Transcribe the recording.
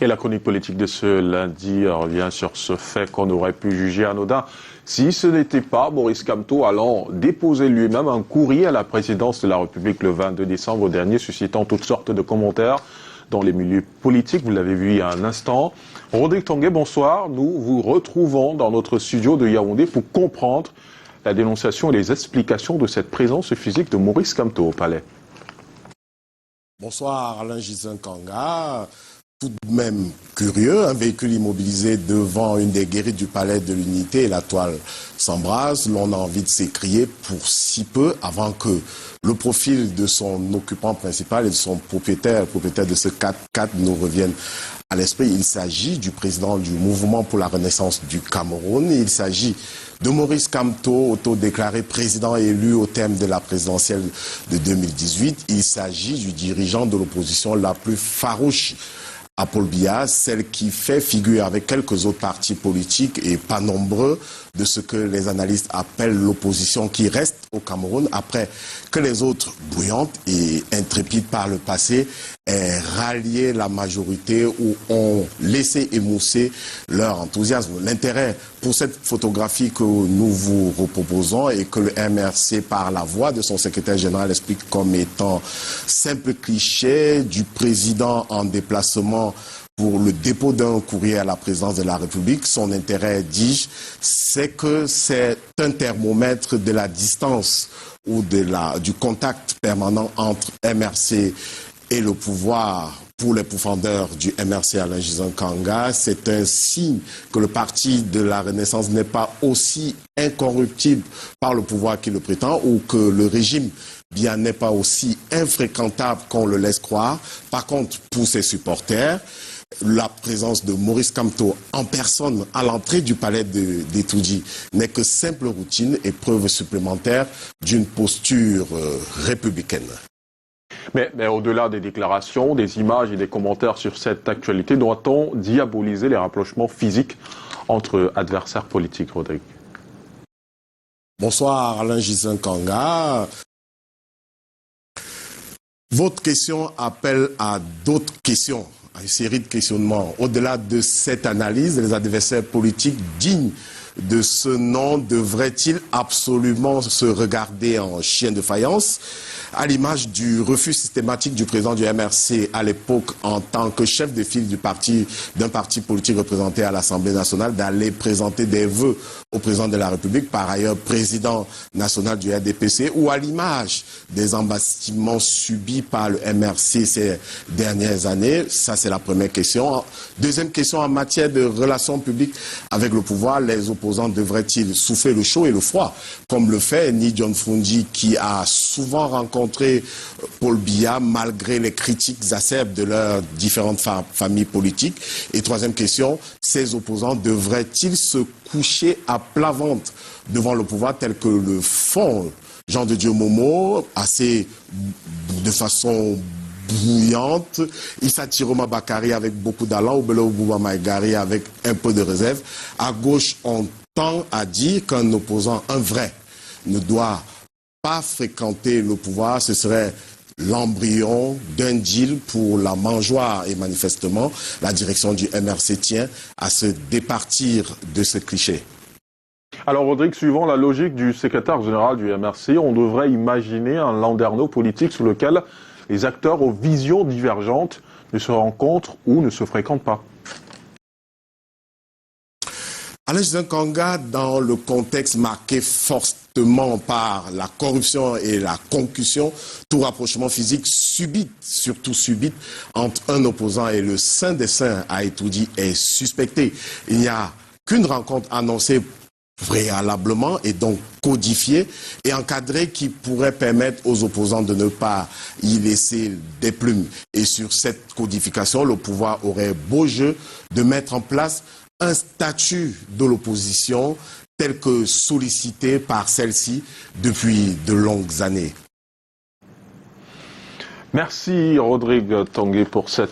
Et la chronique politique de ce lundi revient sur ce fait qu'on aurait pu juger anodin si ce n'était pas Maurice Kamto allant déposer lui-même un courrier à la présidence de la République le 22 décembre dernier, suscitant toutes sortes de commentaires dans les milieux politiques. Vous l'avez vu il y a un instant. Rodrigue Tanguay, bonsoir. Nous vous retrouvons dans notre studio de Yaoundé pour comprendre la dénonciation et les explications de cette présence physique de Maurice Kamto au palais. Bonsoir Alain Gisin Kanga. Tout de même curieux, un véhicule immobilisé devant une des guérites du palais de l'Unité et la toile s'embrase. L'on a envie de s'écrier pour si peu avant que le profil de son occupant principal et de son propriétaire de ce 4x4 nous revienne à l'esprit. Il s'agit du président du Mouvement pour la Renaissance du Cameroun. Il s'agit de Maurice Kamto, autodéclaré président élu au terme de la présidentielle de 2018. Il s'agit du dirigeant de l'opposition la plus farouche à Paul Biya, celle qui fait figure avec quelques autres partis politiques et pas nombreux de ce que les analystes appellent l'opposition qui reste au Cameroun après que les autres bouillantes et intrépides par le passé aient rallié la majorité ou ont laissé émousser leur enthousiasme. L'intérêt pour cette photographie que nous vous reproposons et que le MRC par la voix de son secrétaire général explique comme étant simple cliché du président en déplacement pour le dépôt d'un courrier à la présidence de la République. Son intérêt, dis-je, c'est que c'est un thermomètre de la distance ou du contact permanent entre MRC et le pouvoir. Pour les pourfendeurs du MRC Alain Gisin Kanga, c'est un signe que le parti de la Renaissance n'est pas aussi incorruptible par le pouvoir qui le prétend ou que le régime bien n'est pas aussi infréquentable qu'on le laisse croire. Par contre, pour ses supporters, la présence de Maurice Kamto en personne à l'entrée du palais d'Etoudi n'est que simple routine et preuve supplémentaire d'une posture républicaine. Mais au-delà des déclarations, des images et des commentaires sur cette actualité, doit-on diaboliser les rapprochements physiques entre adversaires politiques, Rodrigue? Bonsoir Alain Gisin Kanga. Votre question appelle à d'autres questions, à une série de questionnements. Au-delà de cette analyse, les adversaires politiques dignes de ce nom devraient-ils absolument se regarder en chien de faïence, à l'image du refus systématique du président du MRC à l'époque en tant que chef de file d'un parti politique représenté à l'Assemblée nationale d'aller présenter des vœux au président de la République, par ailleurs président national du RDPC, ou à l'image des embastiments subis par le MRC ces dernières années. Ça, c'est la première question. Deuxième question, en matière de relations publiques avec le pouvoir, les opposants devraient-ils souffler le chaud et le froid, comme le fait Ni John Fundi, qui a souvent rencontré Paul Biya malgré les critiques acerbes de leurs différentes familles politiques. Et troisième question, ces opposants devraient-ils se coucher à plat ventre devant le pouvoir tel que le font Jean de Dieu Momo, de façon bouillante, Issa Tiroma Bakari avec beaucoup d'allant, ou Bello Bouba Maïgari avec un peu de réserve. À gauche, on tend à dire qu'un opposant, un vrai, ne doit pas fréquenter le pouvoir. Ce serait l'embryon d'un deal pour la mangeoire, et manifestement, la direction du MRC tient à se départir de ce cliché. Alors Rodrigue, suivant la logique du secrétaire général du MRC, on devrait imaginer un landerneau politique sous lequel les acteurs aux visions divergentes ne se rencontrent ou ne se fréquentent pas. Alain Gisin Kanga, dans le contexte marqué fortement par la corruption et la concussion, tout rapprochement physique surtout subite, entre un opposant et le saint des saints à Etoudi est suspecté. Il n'y a qu'une rencontre annoncée préalablement et donc codifiée et encadrée qui pourrait permettre aux opposants de ne pas y laisser des plumes. Et sur cette codification, le pouvoir aurait beau jeu de mettre en place un statut de l'opposition tel que sollicité par celle-ci depuis de longues années. Merci Rodrigue Tanguay pour cette